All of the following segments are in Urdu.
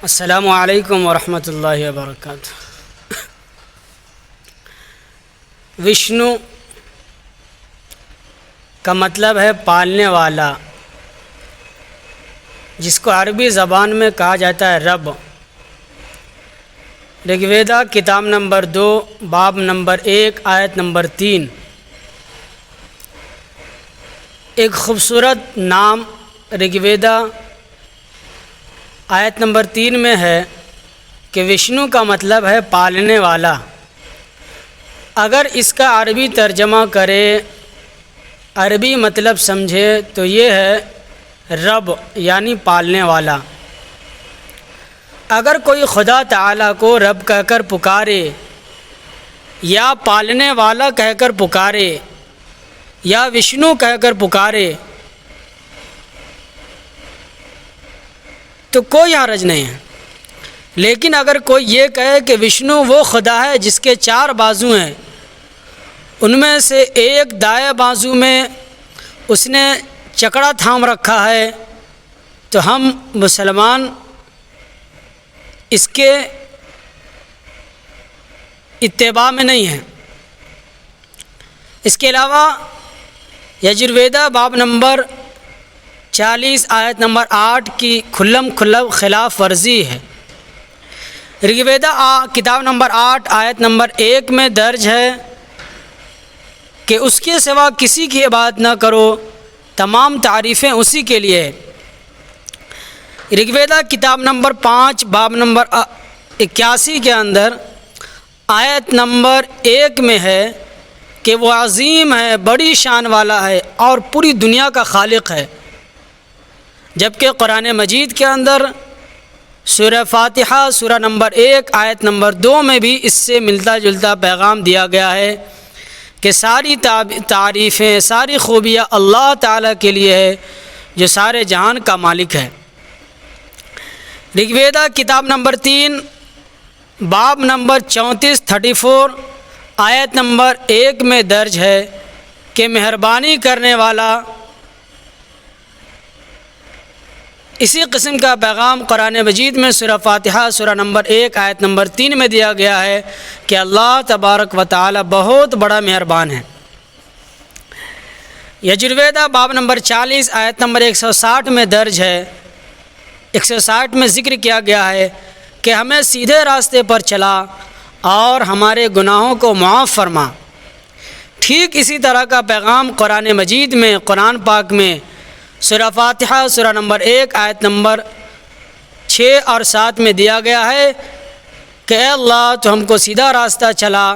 السلام علیکم ورحمۃ اللہ وبرکاتہ۔ وشنو کا مطلب ہے پالنے والا، جس کو عربی زبان میں کہا جاتا ہے رب۔ رگ ویدا کتاب نمبر 2 باب نمبر 1 آیت نمبر 3 ایک خوبصورت نام رگ ویدا آیت نمبر 3 میں ہے کہ وشنو کا مطلب ہے پالنے والا۔ اگر اس کا عربی ترجمہ کرے، عربی مطلب سمجھے تو یہ ہے رب، یعنی پالنے والا۔ اگر کوئی خدا تعالیٰ کو رب کہہ کر پکارے یا پالنے والا کہہ کر پکارے یا وشنو کہہ کر پکارے تو کوئی حرج نہیں ہے، لیکن اگر کوئی یہ کہے کہ وشنو وہ خدا ہے جس کے 4 بازو ہیں، ان میں سے ایک دائیں بازو میں اس نے چکڑا تھام رکھا ہے، تو ہم مسلمان اس کے اتباع میں نہیں ہیں۔ اس کے علاوہ یجرویدا باب نمبر 40 آیت نمبر 8 کی کھلم خلاف ورزی ہے۔ رگ ویدا کتاب نمبر 8 آیت نمبر 1 میں درج ہے کہ اس کے سوا کسی کی عبادت نہ کرو، تمام تعریفیں اسی کے لیے ہے۔ رگ ویدا کتاب نمبر 5 باب نمبر 81 کے اندر آیت نمبر 1 میں ہے کہ وہ عظیم ہے، بڑی شان والا ہے اور پوری دنیا کا خالق ہے، جبکہ قرآن مجید کے اندر سورہ فاتحہ سورہ نمبر 1 آیت نمبر 2 میں بھی اس سے ملتا جلتا پیغام دیا گیا ہے کہ ساری تعریفیں، ساری خوبیاں اللہ تعالیٰ کے لیے ہے جو سارے جہان کا مالک ہے۔ رگ ویدا کتاب نمبر 3 باب نمبر 34 آیت نمبر 1 میں درج ہے کہ مہربانی کرنے والا۔ اسی قسم کا پیغام قرآن مجید میں سورہ فاتحہ سورہ نمبر 1 آیت نمبر 3 میں دیا گیا ہے کہ اللہ تبارک و تعالی بہت بڑا مہربان ہے۔ یجرویدا باب نمبر 40 آیت نمبر 160 میں درج ہے، 160 میں ذکر کیا گیا ہے کہ ہمیں سیدھے راستے پر چلا اور ہمارے گناہوں کو معاف فرما۔ ٹھیک اسی طرح کا پیغام قرآن مجید میں، قرآن پاک میں سورہ فاتحہ سورہ نمبر 1 آیت نمبر 6 اور 7 میں دیا گیا ہے کہ اے اللہ تو ہم کو سیدھا راستہ چلا،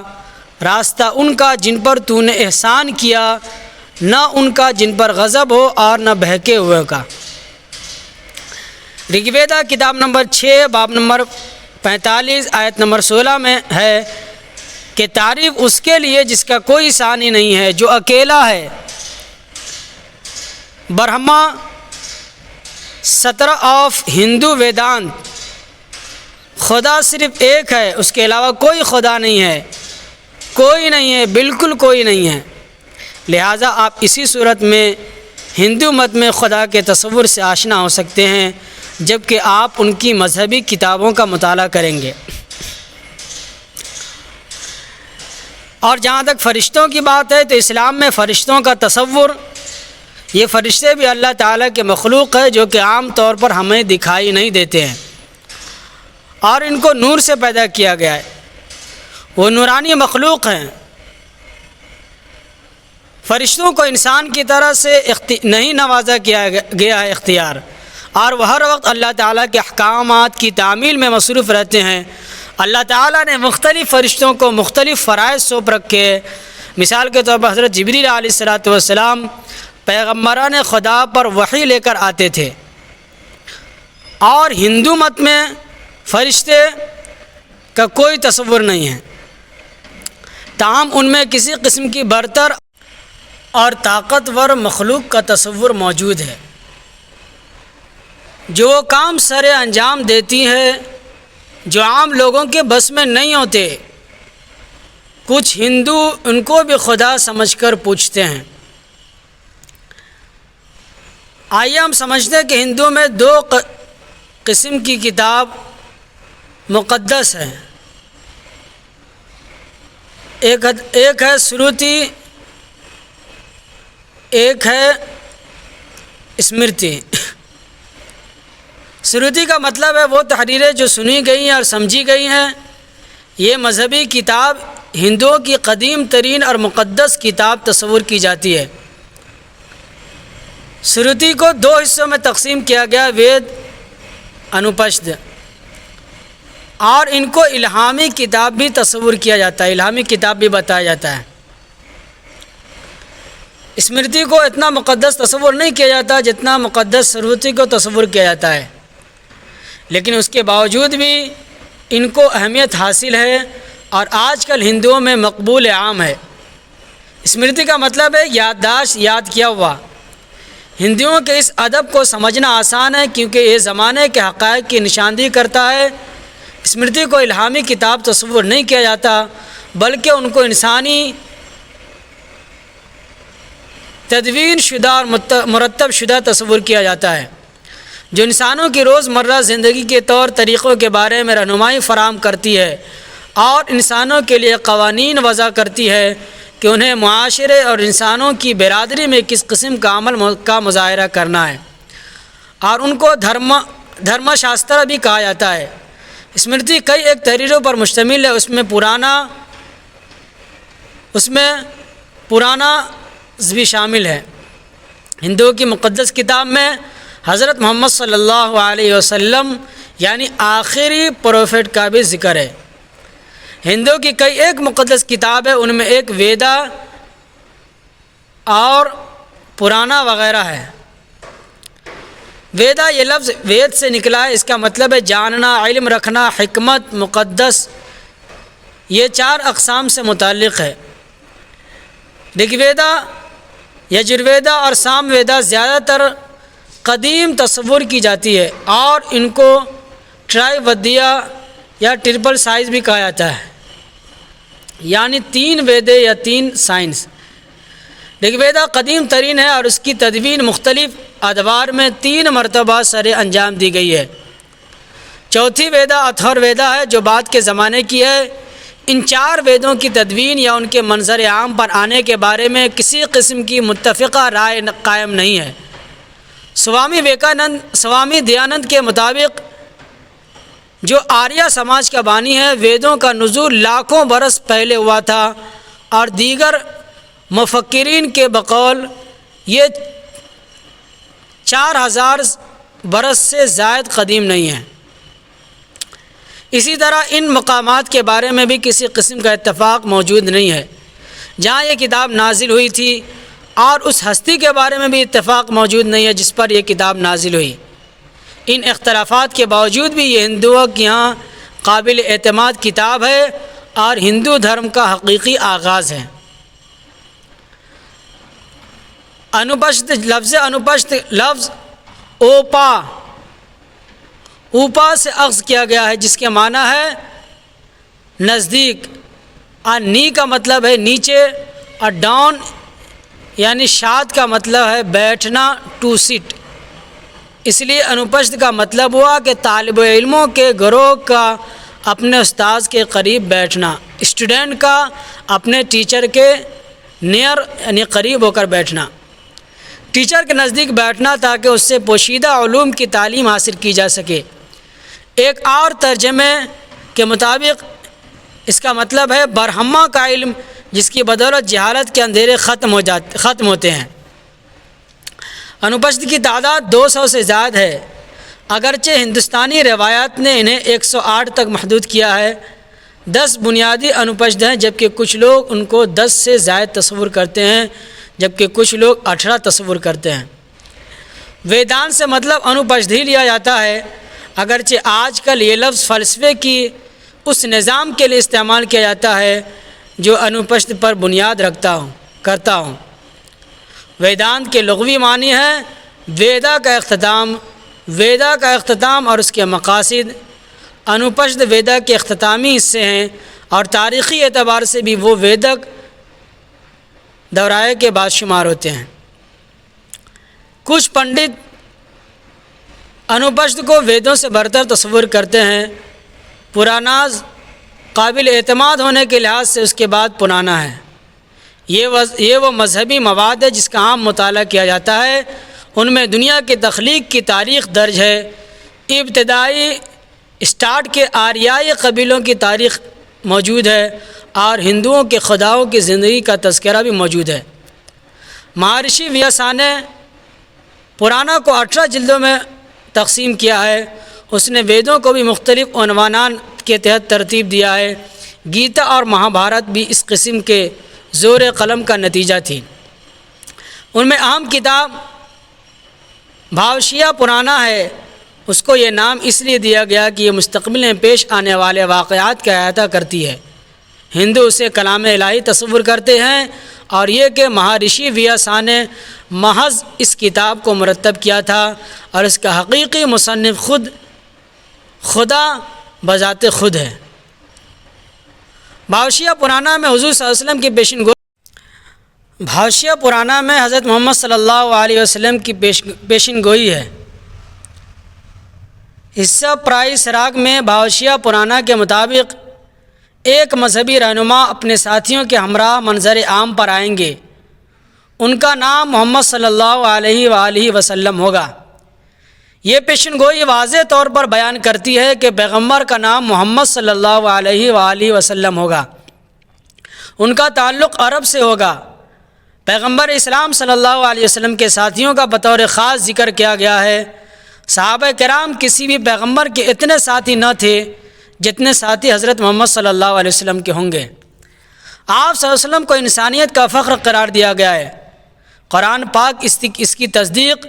راستہ ان کا جن پر تو نے احسان کیا، نہ ان کا جن پر غضب ہو اور نہ بہکے ہوئے کا۔ رگ ویدا کتاب نمبر 6 باب نمبر 45 آیت نمبر 16 میں ہے کہ تعریف اس کے لیے جس کا کوئی ثانی نہیں ہے، جو اکیلا ہے۔ برہما ستر آف ہندو ویدانت، خدا صرف ایک ہے، اس کے علاوہ کوئی خدا نہیں ہے، کوئی نہیں ہے، بالکل کوئی نہیں ہے۔ لہٰذا آپ اسی صورت میں ہندو مت میں خدا کے تصور سے آشنا ہو سکتے ہیں جبکہ آپ ان کی مذہبی کتابوں کا مطالعہ کریں گے۔ اور جہاں تک فرشتوں کی بات ہے تو اسلام میں فرشتوں کا تصور، یہ فرشتے بھی اللہ تعالیٰ کے مخلوق ہے جو کہ عام طور پر ہمیں دکھائی نہیں دیتے ہیں، اور ان کو نور سے پیدا کیا گیا ہے، وہ نورانی مخلوق ہیں۔ فرشتوں کو انسان کی طرح سے نہیں نوازا کیا گیا ہے اختیار، اور وہ ہر وقت اللہ تعالیٰ کے احکامات کی تعمیل میں مصروف رہتے ہیں۔ اللہ تعالیٰ نے مختلف فرشتوں کو مختلف فرائض سونپ رکھے ہیں۔ مثال کے طور پر حضرت جبریل علیہ السلام پیغمبران خدا پر وحی لے کر آتے تھے، اور ہندو مت میں فرشتے کا کوئی تصور نہیں ہے، تاہم ان میں کسی قسم کی برتر اور طاقتور مخلوق کا تصور موجود ہے جو وہ کام سر انجام دیتی ہے جو عام لوگوں کے بس میں نہیں ہوتے۔ کچھ ہندو ان کو بھی خدا سمجھ کر پوچھتے ہیں۔ آئیے ہم سمجھتے ہیں کہ ہندوؤں میں 2 قسم کی کتاب مقدس ہے، ایک ہے سروتی، ایک ہے اسمرتی۔ سروتی کا مطلب ہے وہ تحریریں جو سنی گئی ہیں اور سمجھی گئی ہیں۔ یہ مذہبی کتاب ہندوؤں کی قدیم ترین اور مقدس کتاب تصور کی جاتی ہے۔ سروتی کو دو حصوں میں تقسیم کیا گیا، وید، انوپنشد، اور ان کو الہامی کتاب بھی تصور کیا جاتا ہے، الہامی کتاب بھی بتایا جاتا ہے۔ اسمرتی کو اتنا مقدس تصور نہیں کیا جاتا جتنا مقدس سروتی کو تصور کیا جاتا ہے، لیکن اس کے باوجود بھی ان کو اہمیت حاصل ہے اور آج کل ہندوؤں میں مقبول عام ہے۔ اسمرتی کا مطلب ہے یادداشت، یاد کیا ہوا۔ ہندوؤں کے اس ادب کو سمجھنا آسان ہے کیونکہ یہ زمانے کے حقائق کی نشاندہی کرتا ہے۔ اسمرتی کو الہامی کتاب تصور نہیں کیا جاتا بلکہ ان کو انسانی تدوین شدہ اور مرتب شدہ تصور کیا جاتا ہے، جو انسانوں کی روزمرہ زندگی کے طور طریقوں کے بارے میں رہنمائی فراہم کرتی ہے اور انسانوں کے لیے قوانین وضع کرتی ہے کہ انہیں معاشرے اور انسانوں کی برادری میں کس قسم کا عمل کا مظاہرہ کرنا ہے، اور ان کو دھرم شاستر بھی کہا جاتا ہے۔ اسمرتی کئی ایک تحریروں پر مشتمل ہے، اس میں پرانا بھی شامل ہے۔ ہندوؤں کی مقدس کتاب میں حضرت محمد صلی اللہ علیہ وسلم یعنی آخری پروفیٹ کا بھی ذکر ہے۔ ہندوؤں کی کئی ایک مقدس کتاب ہے، ان میں ایک ویدا اور پرانا وغیرہ ہے۔ ویدا یہ لفظ وید سے نکلا ہے، اس کا مطلب ہے جاننا، علم رکھنا، حکمت، مقدس۔ یہ چار اقسام سے متعلق ہے۔ رگ ویدا، یجرویدا اور سام ویدا زیادہ تر قدیم تصور کی جاتی ہے اور ان کو ٹرائی ودیا یا ٹرپل سائنس بھی کہا جاتا ہے، یعنی تین ویدے یا تین سائنس۔ رگ ویدا قدیم ترین ہے اور اس کی تدوین مختلف ادوار میں 3 مرتبہ سر انجام دی گئی ہے۔ چوتھی ویدا اتھر ویدا ہے جو بعد کے زمانے کی ہے۔ ان 4 ویدوں کی تدوین یا ان کے منظر عام پر آنے کے بارے میں کسی قسم کی متفقہ رائے قائم نہیں ہے۔ سوامی دیانند کے مطابق جو آریہ سماج کا بانی ہے، ویدوں کا نزول لاکھوں برس پہلے ہوا تھا اور دیگر مفکرین کے بقول یہ 4000 برس سے زائد قدیم نہیں ہے۔ اسی طرح ان مقامات کے بارے میں بھی کسی قسم کا اتفاق موجود نہیں ہے جہاں یہ کتاب نازل ہوئی تھی، اور اس ہستی کے بارے میں بھی اتفاق موجود نہیں ہے جس پر یہ کتاب نازل ہوئی۔ ان اختلافات کے باوجود بھی یہ ہندوؤں کے یہاں قابل اعتماد کتاب ہے اور ہندو دھرم کا حقیقی آغاز ہے۔ انوپنشد، لفظ انوپنشد لفظ اوپا سے اخذ کیا گیا ہے جس کے معنی ہے نزدیک، اور نی کا مطلب ہے نیچے، اور ڈاؤن یعنی شاد کا مطلب ہے بیٹھنا، ٹو سٹ۔ اس لیے انوپنشد کا مطلب ہوا کہ طالب علموں کے گروہ کا اپنے استاذ کے قریب بیٹھنا، اسٹوڈنٹ کا اپنے ٹیچر کے نیئر یعنی قریب ہو کر بیٹھنا، ٹیچر کے نزدیک بیٹھنا تاکہ اس سے پوشیدہ علوم کی تعلیم حاصل کی جا سکے۔ ایک اور ترجمے کے مطابق اس کا مطلب ہے برہمہ کا علم جس کی بدولت جہالت کے اندھیرے ختم ہوتے ہیں۔ انوپنشد کی تعداد 200 سے زائد ہے، اگرچہ ہندوستانی روایات نے انہیں 108 تک محدود کیا ہے۔ 10 بنیادی انوپنشد ہیں جبکہ کچھ لوگ ان کو 10 سے زائد تصور کرتے ہیں، جبکہ کچھ لوگ 18 تصور کرتے ہیں۔ ویدان سے مطلب انوپنشد ہی لیا جاتا ہے، اگرچہ آج کل یہ لفظ فلسفے کی اس نظام کے لیے استعمال کیا جاتا ہے جو انوپنشد پر بنیاد کرتا ہوں۔ ویدانت کے لغوی معنی ہے ویدا کا اختتام اور اس کے مقاصد۔ انوپنشد ویدا کے اختتامی حصے ہیں اور تاریخی اعتبار سے بھی وہ ویدک دورائے کے بعد شمار ہوتے ہیں۔ کچھ پنڈت انوپنشد کو ویدوں سے برتر تصور کرتے ہیں، پراناز قابل اعتماد ہونے کے لحاظ سے اس کے بعد پرانا ہے۔ یہ وہ مذہبی مواد ہے جس کا عام مطالعہ کیا جاتا ہے۔ ان میں دنیا کی تخلیق کی تاریخ درج ہے، ابتدائی اسٹارٹ کے آریائی قبیلوں کی تاریخ موجود ہے، اور ہندوؤں کے خداؤں کی زندگی کا تذکرہ بھی موجود ہے۔ مہارشی ویاسا نے پرانا کو 18 جلدوں میں تقسیم کیا ہے۔ اس نے ویدوں کو بھی مختلف عنوانات کے تحت ترتیب دیا ہے۔ گیتا اور مہابھارت بھی اس قسم کے زور قلم کا نتیجہ تھی۔ ان میں اہم کتاب بھاوشیہ پرانا ہے۔ اس کو یہ نام اس لیے دیا گیا کہ یہ مستقبل میں پیش آنے والے واقعات کا احاطہ کرتی ہے۔ ہندو اسے کلام الہی تصور کرتے ہیں، اور یہ کہ مہارشی ویاسا نے محض اس کتاب کو مرتب کیا تھا، اور اس کا حقیقی مصنف خدا بذات خود ہے۔ بھاوشیہ پرانا میں حضور صلی اللہ علیہ وسلم کی پیشن گوئی بھاوشیہ پرانا میں حضرت محمد صلی اللہ علیہ وسلم کی پیشن گوئی ہے۔ حصہ پرائی سراغ میں بھاوشیہ پرانا کے مطابق ایک مذہبی رہنما اپنے ساتھیوں کے ہمراہ منظر عام پر آئیں گے۔ ان کا نام محمد صلی اللہ علیہ وآلہ وسلم ہوگا۔ یہ پیشن گوئی واضح طور پر بیان کرتی ہے کہ پیغمبر کا نام محمد صلی اللہ علیہ وآلہ وسلم ہوگا۔ ان کا تعلق عرب سے ہوگا۔ پیغمبر اسلام صلی اللہ علیہ وسلم کے ساتھیوں کا بطور خاص ذکر کیا گیا ہے۔ صحابہ کرام کسی بھی پیغمبر کے اتنے ساتھی نہ تھے جتنے ساتھی حضرت محمد صلی اللہ علیہ وسلم کے ہوں گے۔ آپ صلی اللہ علیہ وسلم کو انسانیت کا فخر قرار دیا گیا ہے۔ قرآن پاک اس کی تصدیق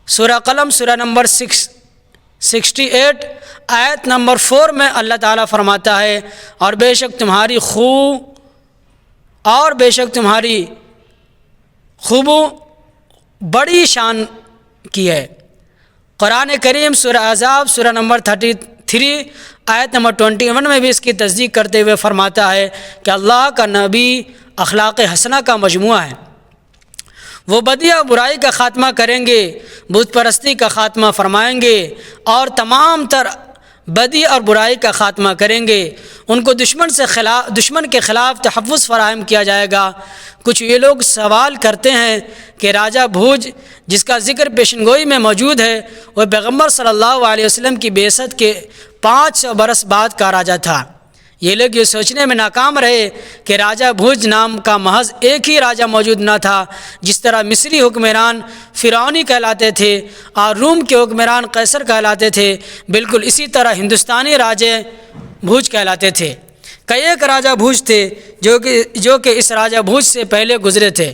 سورہ قلم سورہ نمبر 68 آیت نمبر 4 میں اللہ تعالیٰ فرماتا ہے، اور بے شک تمہاری خوبو بڑی شان کی ہے۔ قرآن کریم سورہ احزاب سورہ نمبر 33 آیت نمبر 21 میں بھی اس کی تصدیق کرتے ہوئے فرماتا ہے کہ اللہ کا نبی اخلاق حسنہ کا مجموعہ ہے۔ وہ بدی اور برائی کا خاتمہ کریں گے، بت پرستی کا خاتمہ فرمائیں گے، اور تمام تر بدی اور برائی کا خاتمہ کریں گے۔ ان کو دشمن کے خلاف تحفظ فراہم کیا جائے گا۔ کچھ یہ لوگ سوال کرتے ہیں کہ راجہ بھوج جس کا ذکر پیشن گوئی میں موجود ہے، وہ پیغمبر صلی اللہ علیہ وسلم کی بعثت کے 500 برس بعد کا راجہ تھا۔ یہ لوگ یہ سوچنے میں ناکام رہے کہ راجہ بھوج نام کا محض ایک ہی راجہ موجود نہ تھا۔ جس طرح مصری حکمران فرعونی کہلاتے تھے اور روم کے حکمران قیصر کہلاتے تھے، بالکل اسی طرح ہندوستانی راجے بھوج کہلاتے تھے۔ کئی ایک راجہ بھوج تھے جو کہ اس راجہ بھوج سے پہلے گزرے تھے،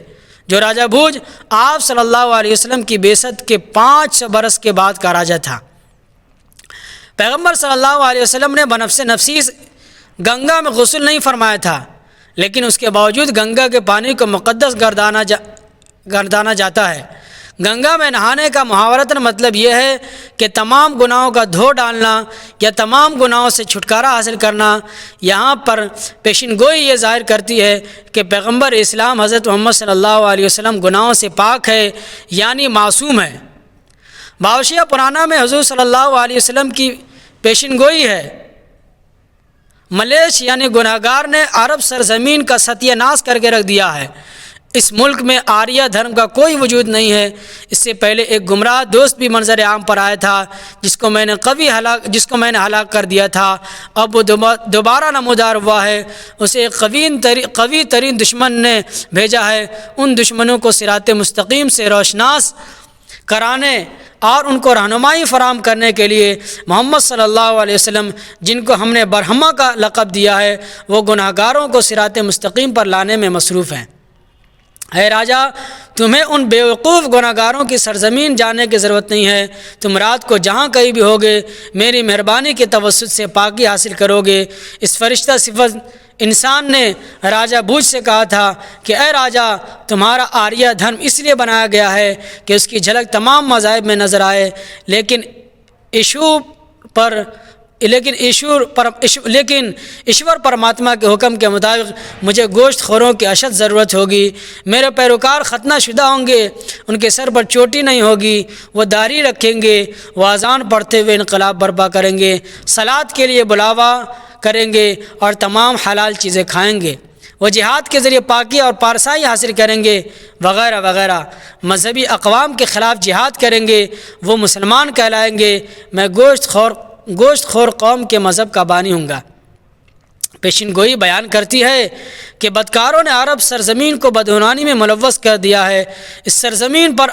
جو راجہ بھوج آپ صلی اللہ علیہ وسلم کی بعثت کے 500 برس کے بعد کا راجہ تھا۔ پیغمبر صلی اللہ علیہ وسلم نے بنفس نفسی گنگا میں غسل نہیں فرمایا تھا، لیکن اس کے باوجود گنگا کے پانی کو مقدس گردانا جاتا ہے۔ گنگا میں نہانے کا محاورتاً مطلب یہ ہے کہ تمام گناہوں کا دھو ڈالنا یا تمام گناہوں سے چھٹکارا حاصل کرنا۔ یہاں پر پیشن گوئی یہ ظاہر کرتی ہے کہ پیغمبر اسلام حضرت محمد صلی اللہ علیہ وسلم گناہوں سے پاک ہے، یعنی معصوم ہے۔ بھاوشیہ پرانا میں حضور صلی اللہ علیہ وسلم کی پیشن گوئی ہے۔ ملیش یعنی گناہگار نے عرب سرزمین کا ستیہ ناش کر کے رکھ دیا ہے۔ اس ملک میں آریہ دھرم کا کوئی وجود نہیں ہے۔ اس سے پہلے ایک گمراہ دوست بھی منظر عام پر آیا تھا جس کو میں نے ہلاک کر دیا تھا۔ اب وہ دوبارہ نمودار ہوا ہے۔ اسے ایک قوی ترین دشمن نے بھیجا ہے۔ ان دشمنوں کو صراط مستقیم سے روشناس کرانے اور ان کو رہنمائی فراہم کرنے کے لیے محمد صلی اللہ علیہ وسلم، جن کو ہم نے برہما کا لقب دیا ہے، وہ گناہگاروں کو صراط مستقیم پر لانے میں مصروف ہیں۔ اے راجہ، تمہیں ان بیوقوف گناہگاروں کی سرزمین جانے کی ضرورت نہیں ہے۔ تم رات کو جہاں کہیں بھی ہوگے میری مہربانی کے توسط سے پاکی حاصل کرو گے۔ اس فرشتہ صفت انسان نے راجہ بھوج سے کہا تھا کہ اے راجہ، تمہارا آریہ دھرم اس لیے بنایا گیا ہے کہ اس کی جھلک تمام مذاہب میں نظر آئے، لیکن ایشو پر لیکن ایشور پرماتما کے حکم کے مطابق مجھے گوشت خوروں کی اشد ضرورت ہوگی۔ میرے پیروکار ختنہ شدہ ہوں گے، ان کے سر پر چوٹی نہیں ہوگی، وہ داڑھی رکھیں گے، وہ اذان پڑھتے ہوئے انقلاب برپا کریں گے، صلاۃ کے لیے بلاوا کریں گے اور تمام حلال چیزیں کھائیں گے، وہ جہاد کے ذریعے پاکی اور پارسائی حاصل کریں گے وغیرہ وغیرہ۔ مذہبی اقوام کے خلاف جہاد کریں گے، وہ مسلمان کہلائیں گے۔ میں گوشت خور قوم کے مذہب کا بانی ہوں گا۔ پیشین گوئی بیان کرتی ہے کہ بدکاروں نے عرب سرزمین کو بدعنوانی میں ملوث کر دیا ہے۔ اس سرزمین پر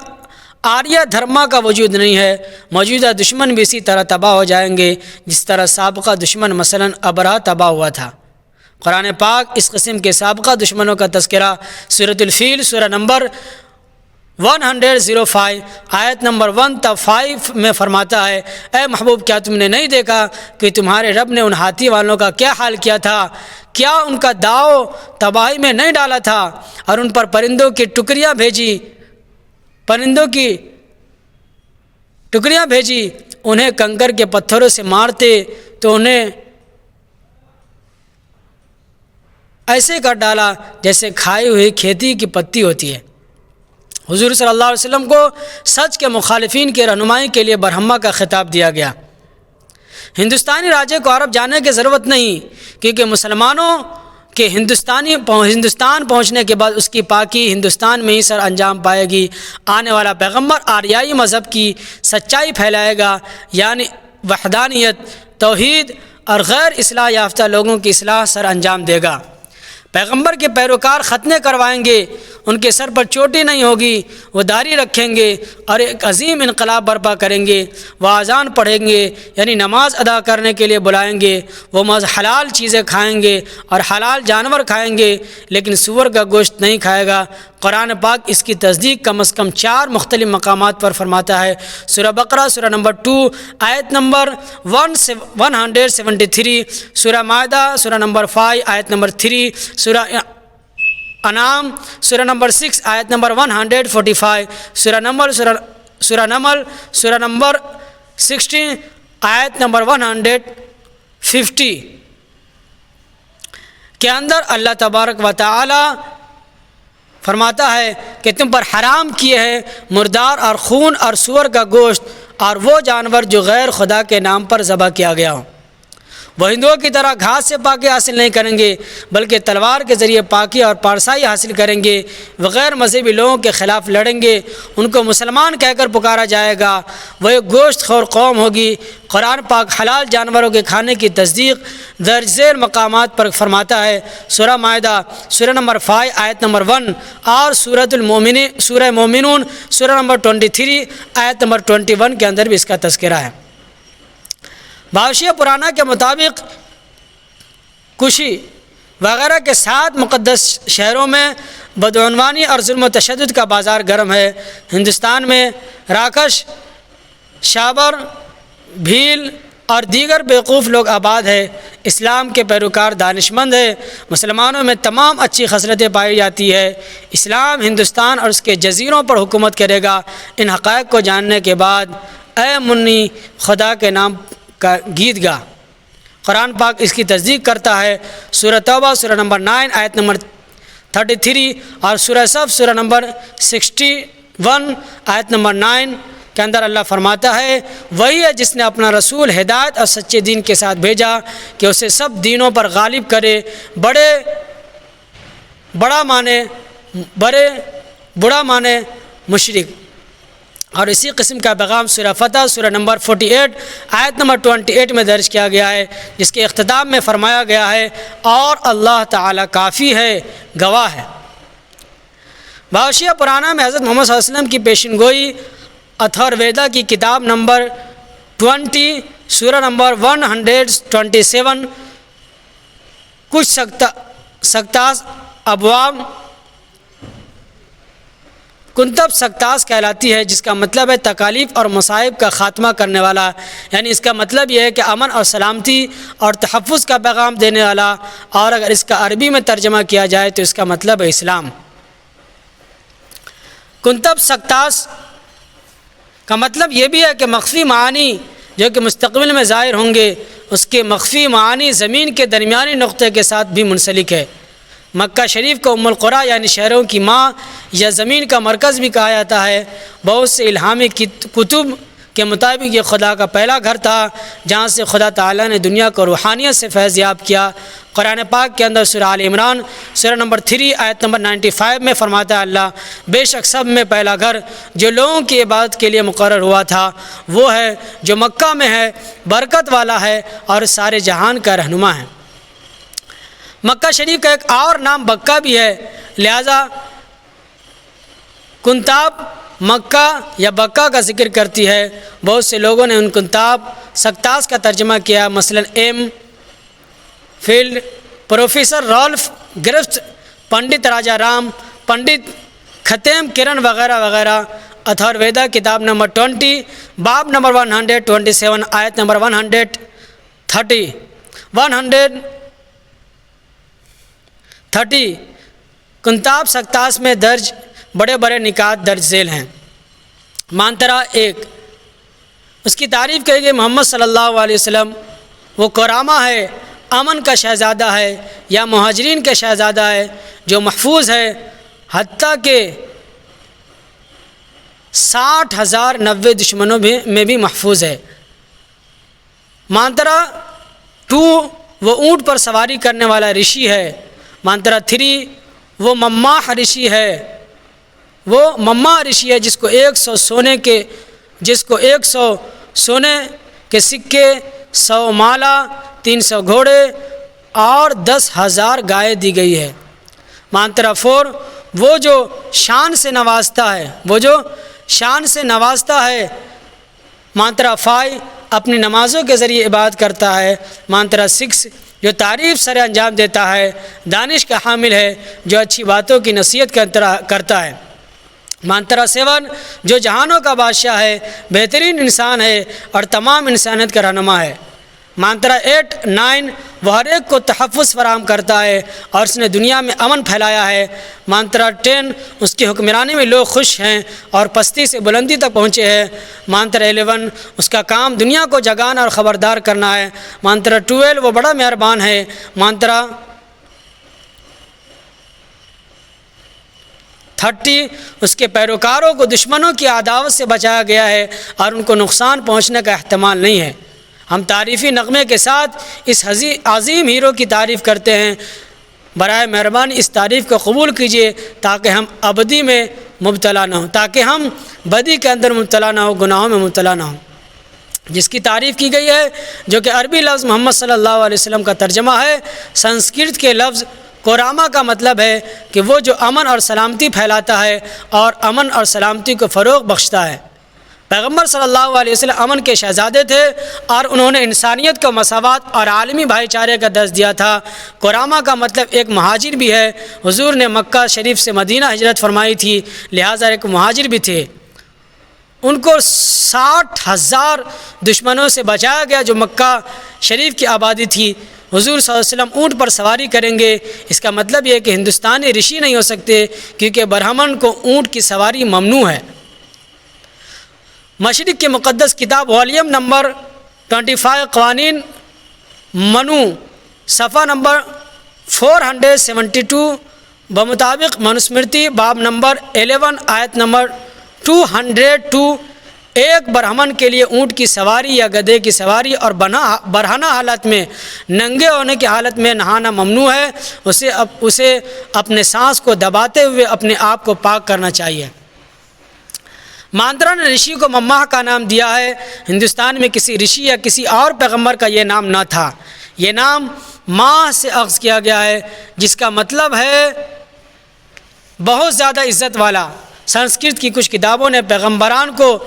آریہ دھرما کا وجود نہیں ہے۔ موجودہ دشمن بھی اسی طرح تباہ ہو جائیں گے جس طرح سابقہ دشمن مثلا ابرہہ تباہ ہوا تھا۔ قرآن پاک اس قسم کے سابقہ دشمنوں کا تذکرہ سورۃ الفیل سورہ نمبر 105 آیت نمبر 1 تا 5 میں فرماتا ہے، اے محبوب کیا تم نے نہیں دیکھا کہ تمہارے رب نے ان ہاتھی والوں کا کیا حال کیا تھا؟ کیا ان کا داؤ تباہی میں نہیں ڈالا تھا اور ان پر پرندوں کی ٹکڑیاں بھیجی، انہیں کنکر کے پتھروں سے مارتے تو انہیں ایسے کر ڈالا جیسے کھائی ہوئی کھیتی کی پتی ہوتی ہے۔ حضور صلی اللہ علیہ وسلم کو سچ کے مخالفین کی رہنمائی کے لیے برہمہ کا خطاب دیا گیا۔ ہندوستانی راجے کو عرب جانے کی ضرورت نہیں، کیونکہ مسلمانوں کے ہندوستان پہنچنے کے بعد اس کی پاکی ہندوستان میں ہی سر انجام پائے گی۔ آنے والا پیغمبر آریائی مذہب کی سچائی پھیلائے گا، یعنی وحدانیت، توحید اور غیر اصلاح یافتہ لوگوں کی اصلاح سر انجام دے گا۔ پیغمبر کے پیروکار ختنے کروائیں گے، ان کے سر پر چوٹی نہیں ہوگی، وہ داڑھی رکھیں گے اور ایک عظیم انقلاب برپا کریں گے۔ وہ اذان پڑھیں گے یعنی نماز ادا کرنے کے لیے بلائیں گے، وہ حلال چیزیں کھائیں گے اور حلال جانور کھائیں گے، لیکن سور کا گوشت نہیں کھائے گا۔ قرآن پاک اس کی تصدیق کم از کم 4 مختلف مقامات پر فرماتا ہے۔ سورہ بقرہ سورہ نمبر 2 آیت نمبر 173، سورہ مائدہ سورہ نمبر 5 آیت نمبر 3، سورہ انعام سورہ نمبر 6 آیت نمبر 145، سورہ نمل سورہ نمبر 16 آیت نمبر 150 کے اندر اللہ تبارک و تعالی فرماتا ہے کہ تم پر حرام کیے ہیں مردار اور خون اور سور کا گوشت اور وہ جانور جو غیر خدا کے نام پر ذبح کیا گیا ہو۔ وہ ہندوؤں کی طرح گھاس سے پاکی حاصل نہیں کریں گے، بلکہ تلوار کے ذریعے پاکی اور پارسائی حاصل کریں گے۔ وہ غیر مذہبی لوگوں کے خلاف لڑیں گے، ان کو مسلمان کہہ کر پکارا جائے گا۔ وہ ایک گوشت خور قوم ہوگی۔ قرآن پاک حلال جانوروں کے کھانے کی تصدیق درج ذیل مقامات پر فرماتا ہے۔ سورہ مائدہ سورہ نمبر 5 آیت نمبر 1 اور سورہ مومنون سورہ نمبر 23 آیت نمبر 21 کے اندر بھی اس کا تذکرہ ہے۔ بحاشیہ پرانا کے مطابق کشی وغیرہ کے 7 مقدس شہروں میں بدعنوانی اور ظلم و تشدد کا بازار گرم ہے۔ ہندوستان میں راکش، شابر، بھیل اور دیگر بیوقوف لوگ آباد ہے۔ اسلام کے پیروکار دانشمند ہے۔ مسلمانوں میں تمام اچھی خصلتیں پائی جاتی ہے۔ اسلام ہندوستان اور اس کے جزیروں پر حکومت کرے گا۔ ان حقائق کو جاننے کے بعد اے منی خدا کے نام کا گیت گا۔ قرآن پاک اس کی تصدیق کرتا ہے۔ سورہ توبہ سورہ نمبر 9 آیت نمبر 33 اور سورہ صف سورہ نمبر 61 آیت نمبر 9 کے اندر اللہ فرماتا ہے، وہی ہے جس نے اپنا رسول ہدایت اور سچے دین کے ساتھ بھیجا کہ اسے سب دینوں پر غالب کرے، بڑا مانے مشرک۔ اور اسی قسم کا پیغام سورہ فتح سورہ نمبر 48 آیت نمبر 28 میں درج کیا گیا ہے، جس کے اختتام میں فرمایا گیا ہے اور اللہ تعالی کافی ہے، گواہ ہے۔ بحاشیہ پرانا میں حضرت محمد صلی اللہ علیہ وسلم کی پیشن گوئی اتھر ویدا کی کتاب نمبر 20 سورہ نمبر 127 کچھ سکتاس ابواب کنتب سکتاس کہلاتی ہے، جس کا مطلب ہے تکالیف اور مصائب کا خاتمہ کرنے والا، یعنی اس کا مطلب یہ ہے کہ امن اور سلامتی اور تحفظ کا پیغام دینے والا، اور اگر اس کا عربی میں ترجمہ کیا جائے تو اس کا مطلب ہے اسلام۔ کنتب سکتاس کا مطلب یہ بھی ہے کہ مخفی معانی جو کہ مستقبل میں ظاہر ہوں گے، اس کے مخفی معانی زمین کے درمیانی نقطے کے ساتھ بھی منسلک ہے۔ مکہ شریف کو ام القریٰ یعنی شہروں کی ماں یا زمین کا مرکز بھی کہا جاتا ہے۔ بہت سے الہامی کتب کے مطابق یہ خدا کا پہلا گھر تھا جہاں سے خدا تعالیٰ نے دنیا کو روحانیت سے فیض یاب کیا۔ قرآن پاک کے اندر سورہ آل عمران سورہ نمبر 3 آیت نمبر 95 میں فرماتا ہے اللہ، بے شک سب میں پہلا گھر جو لوگوں کی عبادت کے لیے مقرر ہوا تھا وہ ہے جو مکہ میں ہے، برکت والا ہے اور سارے جہان کا رہنما ہے۔ مکہ شریف کا ایک اور نام بکہ بھی ہے، لہذا کنتاب مکہ یا بکہ کا ذکر کرتی ہے۔ بہت سے لوگوں نے ان کنتاب سکتاس کا ترجمہ کیا، مثلا ایم فیلڈ، پروفیسر رالف گرفت، پنڈت راجا رام، پنڈت ختیم کرن وغیرہ وغیرہ۔ اتھر ویدا کتاب نمبر 20 باب نمبر 127 آیت نمبر 130 کنتاب سکتاس میں درج بڑے بڑے نکات درج ذیل ہیں۔ مانترا 1، اس کی تعریف کرے گی محمد صلی اللہ علیہ وسلم وہ کرامہ ہے، امن کا شہزادہ ہے یا مہاجرین کا شہزادہ ہے جو محفوظ ہے، حتیٰ کہ 60,090 دشمنوں میں بھی محفوظ ہے۔ مانترا 2، وہ اونٹ پر سواری کرنے والا رشی ہے۔ مانترا 3، وہ مماح رشی ہے، جس کو 100 سونے کے سکے، 100 مالا، 300 گھوڑے اور 10,000 گائے دی گئی ہے۔ مانترا 4، وہ جو شان سے نوازتا ہے۔ مانترا 5، اپنی نمازوں کے ذریعے عبادت کرتا ہے۔ مانترا 6، جو تعریف سر انجام دیتا ہے، دانش کا حامل ہے جو اچھی باتوں کی نصیحت کرتا ہے۔ مانترا 7، جو جہانوں کا بادشاہ ہے، بہترین انسان ہے اور تمام انسانیت کا رہنما ہے۔ مانترا 8، 9، وہ ہر ایک کو تحفظ فراہم کرتا ہے اور اس نے دنیا میں امن پھیلایا ہے۔ مانترا 10، اس کی حکمرانی میں لوگ خوش ہیں اور پستی سے بلندی تک پہنچے ہیں۔ مانترا 11، اس کا کام دنیا کو جگانا اور خبردار کرنا ہے۔ مانترا 12، وہ بڑا مہربان ہے۔ مانترا 30، اس کے پیروکاروں کو دشمنوں کی عداوت سے بچایا گیا ہے اور ان کو نقصان پہنچنے کا احتمال نہیں ہے۔ ہم تعریفی نغمے کے ساتھ اس عظیم ہیرو کی تعریف کرتے ہیں۔ برائے مہربانی اس تعریف کو قبول کیجیے تاکہ ہم بدی کے اندر مبتلا نہ ہو، گناہوں میں مبتلا نہ ہو۔ جس کی تعریف کی گئی ہے، جو کہ عربی لفظ محمد صلی اللہ علیہ وسلم کا ترجمہ ہے، سنسکرت کے لفظ کوراما کا مطلب ہے کہ وہ جو امن اور سلامتی پھیلاتا ہے اور امن اور سلامتی کو فروغ بخشتا ہے۔ پیغمبر صلی اللہ علیہ وسلم امن کے شہزادے تھے اور انہوں نے انسانیت کو مساوات اور عالمی بھائی چارے کا درس دیا تھا۔ کوراما کا مطلب ایک مہاجر بھی ہے۔ حضور نے مکہ شریف سے مدینہ ہجرت فرمائی تھی، لہٰذا ایک مہاجر بھی تھے۔ ان کو 60,000 دشمنوں سے بچایا گیا جو مکہ شریف کی آبادی تھی۔ حضور صلی اللہ علیہ وسلم اونٹ پر سواری کریں گے، اس کا مطلب یہ ہے کہ ہندوستانی رشی نہیں ہو سکتے کیونکہ برہمن کو اونٹ کی سواری ممنوع ہے۔ مشرق کی مقدس کتاب والیوم نمبر 25 قوانین منو صفحہ نمبر 472 بمطابق منوسمرتی باب نمبر 11 آیت نمبر 202، ایک برہمن کے لیے اونٹ کی سواری یا گدھے کی سواری اور برہنہ حالت میں ننگے ہونے کی حالت میں نہانا ممنوع ہے۔ اسے اپنے سانس کو دباتے ہوئے اپنے آپ کو پاک کرنا چاہیے۔ مانترا نے رشی کو مماح کا نام دیا ہے۔ ہندوستان میں کسی رشی یا کسی اور پیغمبر کا یہ نام نہ تھا۔ یہ نام ماہ سے اخذ کیا گیا ہے جس کا مطلب ہے بہت زیادہ عزت والا۔ سنسکرت کی کچھ کتابوں نے پیغمبران کو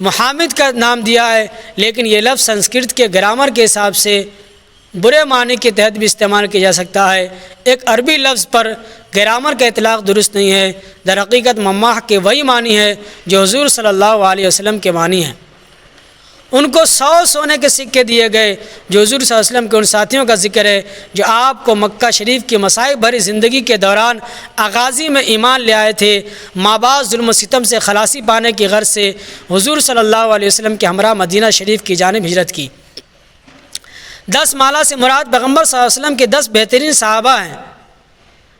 محمد کا نام دیا ہے، لیکن یہ لفظ سنسکرت کے گرامر کے حساب سے برے معنی کے تحت بھی استعمال کیا جا سکتا ہے۔ ایک عربی لفظ پر گرامر کا اطلاق درست نہیں ہے۔ در حقیقت مماح کے وہی معنی ہے جو حضور صلی اللہ علیہ وسلم کے معنی ہیں۔ ان کو 100 سونے کے سکے دیے گئے، جو حضور صلی اللہ علیہ وسلم کے ان ساتھیوں کا ذکر ہے جو آپ کو مکہ شریف کی مصائب بھری زندگی کے دوران آغازی میں ایمان لے آئے تھے، ماں باپ ظلم و ستم سے خلاصی پانے کی غرض سے حضور صلی اللہ علیہ وسلم کے ہمراہ مدینہ شریف کی جانب ہجرت کی۔ 10 مالا سے مراد پیغمبر صلی اللہ علیہ وسلم کے 10 بہترین صحابہ ہیں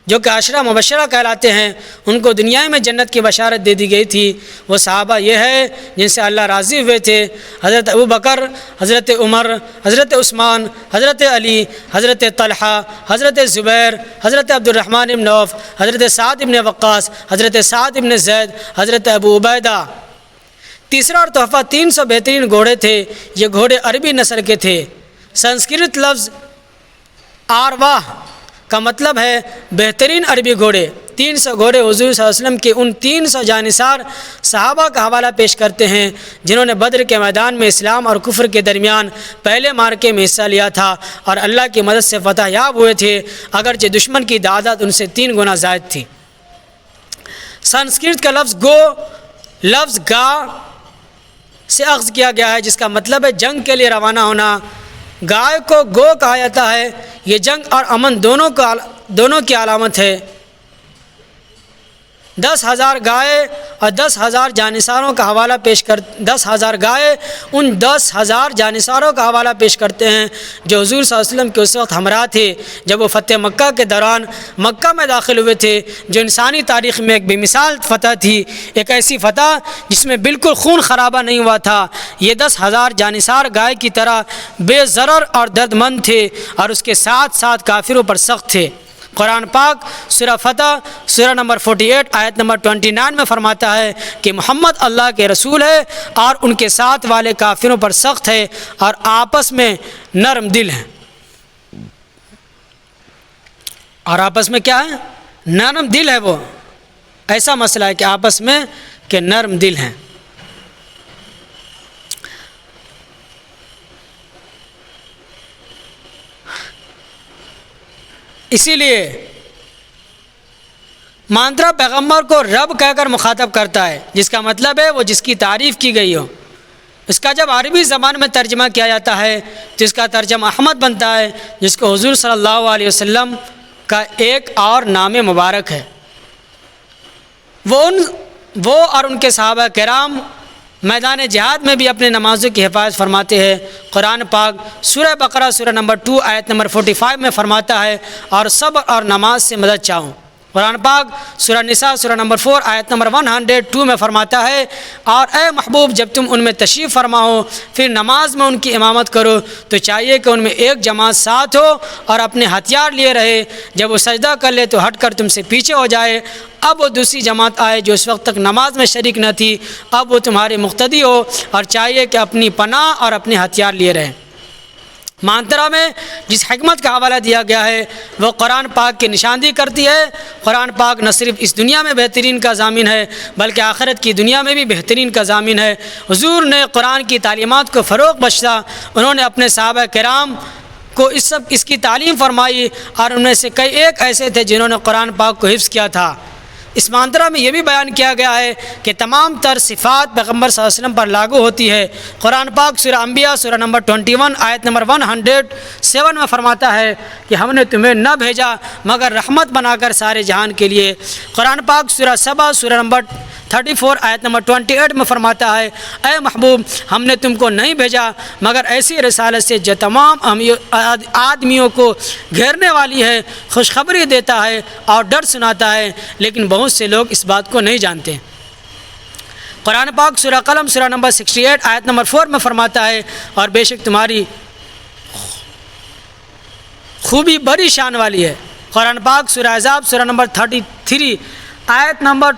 جو کہ عشرہ مبشرہ کہلاتے ہیں، ان کو دنیا میں جنت کی بشارت دے دی گئی تھی۔ وہ صحابہ یہ ہے جن سے اللہ راضی ہوئے تھے: حضرت ابوبکر، حضرت عمر، حضرت عثمان، حضرت علی، حضرت طلحہ، حضرت زبیر، حضرت عبد الرحمن بن عوف، حضرت سعد بن وقاص، حضرت سعد بن زید، حضرت ابو عبیدہ۔ تیسرا اور تحفہ 300 بہترین گھوڑے تھے۔ یہ گھوڑے عربی نسل کے تھے۔ سنسکرت لفظ آرواح کا مطلب ہے بہترین عربی گھوڑے۔ 300 گھوڑے حضور صلی اللہ علیہ وسلم کے ان 300 جانثار صحابہ کا حوالہ پیش کرتے ہیں جنہوں نے بدر کے میدان میں اسلام اور کفر کے درمیان پہلے معرکے میں حصہ لیا تھا اور اللہ کی مدد سے فتح یاب ہوئے تھے، اگرچہ دشمن کی تعداد ان سے 3 گنا زائد تھی۔ سنسکرت کا لفظ گو لفظ گا سے اخذ کیا گیا ہے، جس کا مطلب ہے جنگ کے لیے روانہ ہونا۔ گائے کو گو کہا جاتا ہے۔ یہ جنگ اور امن دونوں کی علامت ہے۔ 10,000 گائے اور 10,000 جانثاروں کا حوالہ پیش کر 10,000 گائے ان 10,000 جانثاروں کا حوالہ پیش کرتے ہیں جو حضور صلی اللہ علیہ وسلم کے اس وقت ہمراہ تھے جب وہ فتح مکہ کے دوران مکہ میں داخل ہوئے تھے، جو انسانی تاریخ میں ایک بے مثال فتح تھی، ایک ایسی فتح جس میں بالکل خون خرابہ نہیں ہوا تھا۔ یہ 10,000 جانثار گائے کی طرح بے ضرر اور درد مند تھے اور اس کے ساتھ ساتھ کافروں پر سخت تھے۔ قرآن پاک سورہ فتح سورہ نمبر 48 آیت نمبر 29 میں فرماتا ہے کہ محمد اللہ کے رسول ہے اور ان کے ساتھ والے کافروں پر سخت ہے اور آپس میں نرم دل ہیں۔ اور آپس میں کیا ہے؟ نرم دل ہے۔ وہ ایسا مسئلہ ہے کہ آپس میں کہ نرم دل ہیں۔ اسی لیے مانترا پیغمبر کو رب کہہ کر مخاطب کرتا ہے، جس کا مطلب ہے وہ جس کی تعریف کی گئی ہو۔ اس کا جب عربی زبان میں ترجمہ کیا جاتا ہے تو اس کا ترجمہ احمد بنتا ہے، جس کو حضور صلی اللہ علیہ وسلم کا ایک اور نام مبارک ہے۔ وہ اور ان کے صحابہ کرام میدان جہاد میں بھی اپنے نمازوں کی حفاظت فرماتے ہیں۔ قرآن پاک سورہ بقرہ سورہ نمبر 2 آیت نمبر 45 میں فرماتا ہے اور صبر اور نماز سے مدد چاہوں۔ قرآن پاک سورہ نساء سورہ نمبر 4 آیت نمبر 102 میں فرماتا ہے اور اے محبوب جب تم ان میں تشریف فرما ہو پھر نماز میں ان کی امامت کرو تو چاہیے کہ ان میں ایک جماعت ساتھ ہو اور اپنے ہتھیار لیے رہے، جب وہ سجدہ کر لے تو ہٹ کر تم سے پیچھے ہو جائے۔ اب وہ دوسری جماعت آئے جو اس وقت تک نماز میں شریک نہ تھی، اب وہ تمہارے مقتدی ہو اور چاہیے کہ اپنی پناہ اور اپنے ہتھیار لیے رہیں۔ مانترا میں جس حکمت کا حوالہ دیا گیا ہے وہ قرآن پاک کی نشاندہی کرتی ہے۔ قرآن پاک نہ صرف اس دنیا میں بہترین کا ضامن ہے بلکہ آخرت کی دنیا میں بھی بہترین کا ضامن ہے۔ حضور نے قرآن کی تعلیمات کو فروغ بخشا، انہوں نے اپنے صحابہ کرام کو اس کی تعلیم فرمائی اور ان میں سے کئی ایک ایسے تھے جنہوں نے قرآن پاک کو حفظ کیا تھا۔ اس مانترا میں یہ بھی بیان کیا گیا ہے کہ تمام تر صفات پیغمبر صلی اللہ علیہ وسلم پر لاگو ہوتی ہے۔ قرآن پاک سورہ انبیاء سورہ نمبر 21 آیت نمبر 107 میں فرماتا ہے کہ ہم نے تمہیں نہ بھیجا مگر رحمت بنا کر سارے جہان کے لیے۔ قرآن پاک سورہ سبا سورہ نمبر 34 آیت نمبر 28 میں فرماتا ہے اے محبوب ہم نے تم کو نہیں بھیجا مگر ایسی رسالت سے جو تمام آدمیوں کو گھیرنے والی ہے، خوشخبری دیتا ہے اور ڈر سناتا ہے، لیکن بہت سے لوگ اس بات کو نہیں جانتے۔ قرآن پاک سورہ قلم سورہ نمبر 68 آیت نمبر 4 میں فرماتا ہے اور بے شک تمہاری خوبی بڑی شان والی ہے۔ قرآن پاک سورہ احزاب سورہ نمبر 33 آیت نمبر